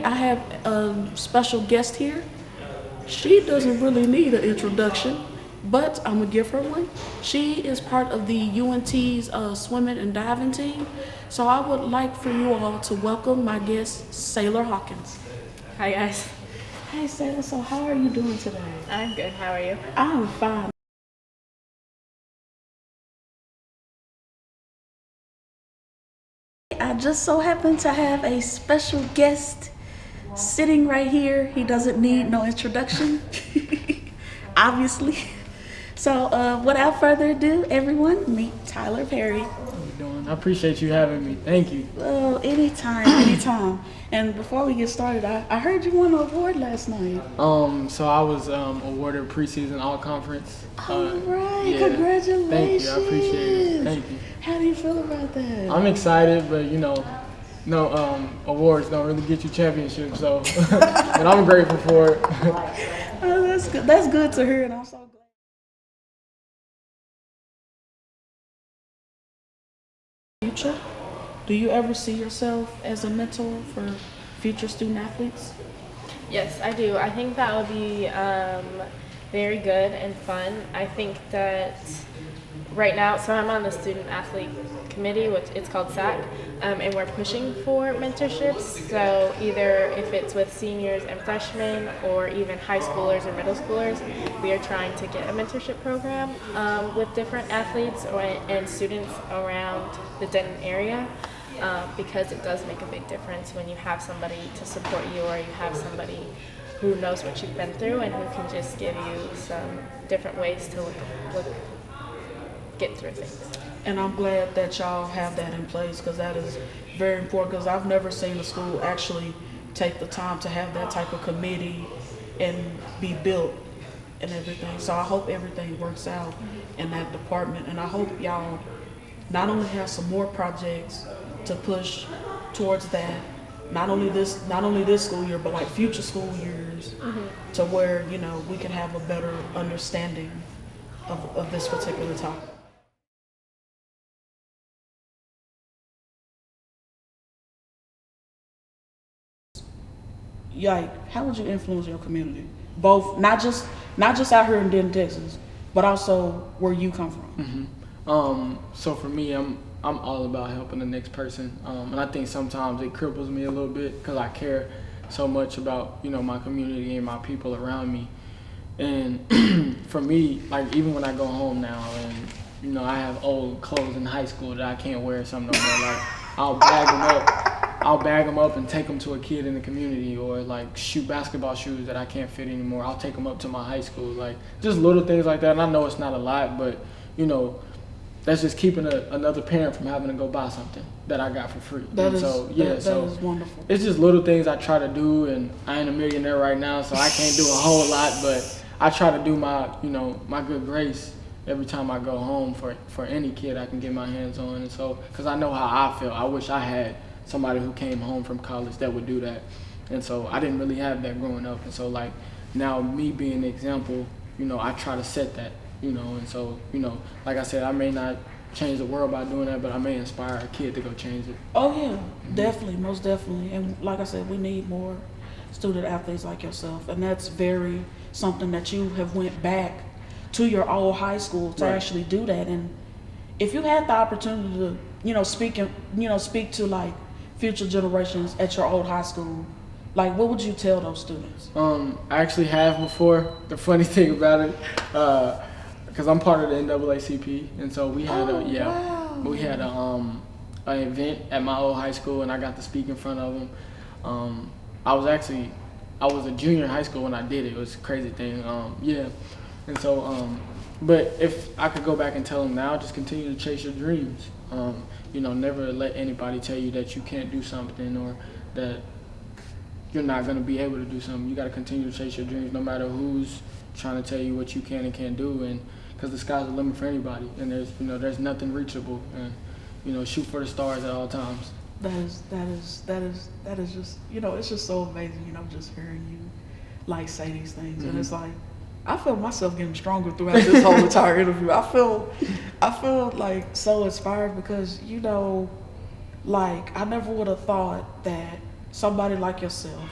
I have a special guest here. She doesn't really need an introduction, but I'm gonna give her one. She is part of the UNT's swimming and diving team. So I would like for you all to welcome my guest, Saylor Hawkins. Hi guys. Hey Saylor, so how are you doing today? I'm good. How are you? I'm fine. I just so happen to have a special guest sitting right here. He doesn't need no introduction, obviously. So without further ado, everyone, meet Tylor Perry. How you doing? I appreciate you having me. Thank you. Oh, anytime, anytime. And before we get started, I heard you won an award last night. So I was awarded preseason all conference. All right, yeah. congratulations. Thank you. I appreciate it. Thank you. How do you feel about that? I'm excited, but no awards don't really get you championships. So, but I'm grateful for it. Oh, that's good. That's good to hear, and I'm so glad. Future, do you ever see yourself as a mentor for future student athletes? Yes, I do. I think that would be very good and fun. I think that right now, so I'm on the student athlete committee, which it's called SAC, and we're pushing for mentorships. So either if it's with seniors and freshmen or even high schoolers or middle schoolers, we are trying to get a mentorship program with different athletes and students around the Denton area. Because it does make a big difference when you have somebody to support you, or you have somebody who knows what you've been through and who can just give you some different ways to get through things. And I'm glad that y'all have that in place, because that is very important, because I've never seen a school actually take the time to have that type of committee and be built and everything. So I hope everything works out in that department, and I hope y'all not only have some more projects to push towards that, not only this school year, but like future school years, to where we can have a better understanding of this particular topic. Like, how would you influence your community? Both, not just out here in Denton, Texas, but also where you come from. So for me, I'm all about helping the next person, and I think sometimes it cripples me a little bit because I care so much about my community and my people around me. And for me, like even when I go home now and I have old clothes in high school that I can't wear some no more, like I'll bag them up and take them to a kid in the community, or like basketball shoes that I can't fit anymore, I'll take them up to my high school, like just little things like that. And I know it's not a lot, but that's just keeping another parent from having to go buy something that I got for free. That is wonderful. It's just little things I try to do, and I ain't a millionaire right now, so I can't do a whole lot, but I try to do my my good grace every time I go home for any kid I can get my hands on. And so, because I know how I feel, I wish I had somebody who came home from college that would do that. And so I didn't really have that growing up. And so like now me being the example, I try to set that, and so, like I said, I may not change the world by doing that, but I may inspire a kid to go change it. Oh yeah, definitely, most definitely. And like I said, we need more student athletes like yourself. And that's very something that you have went back to your old high school to actually do that. And if you had the opportunity to, speak to like future generations at your old high school, like what would you tell those students? I actually have before. The funny thing about it, because I'm part of the NAACP, and so we had an event at my old high school, and I got to speak in front of them. I was a junior in high school when I did it. It was a crazy thing. And so, but if I could go back and tell them now, just continue to chase your dreams. Never let anybody tell you that you can't do something, or that you're not going to be able to do something. You got to continue to chase your dreams, no matter who's trying to tell you what you can and can't do. And because the sky's the limit for anybody, and there's nothing reachable. And shoot for the stars at all times. That is just it's just so amazing. Just hearing you like say these things, and it's like I feel myself getting stronger throughout this whole entire interview. I feel like so inspired because like I never would have thought that somebody like yourself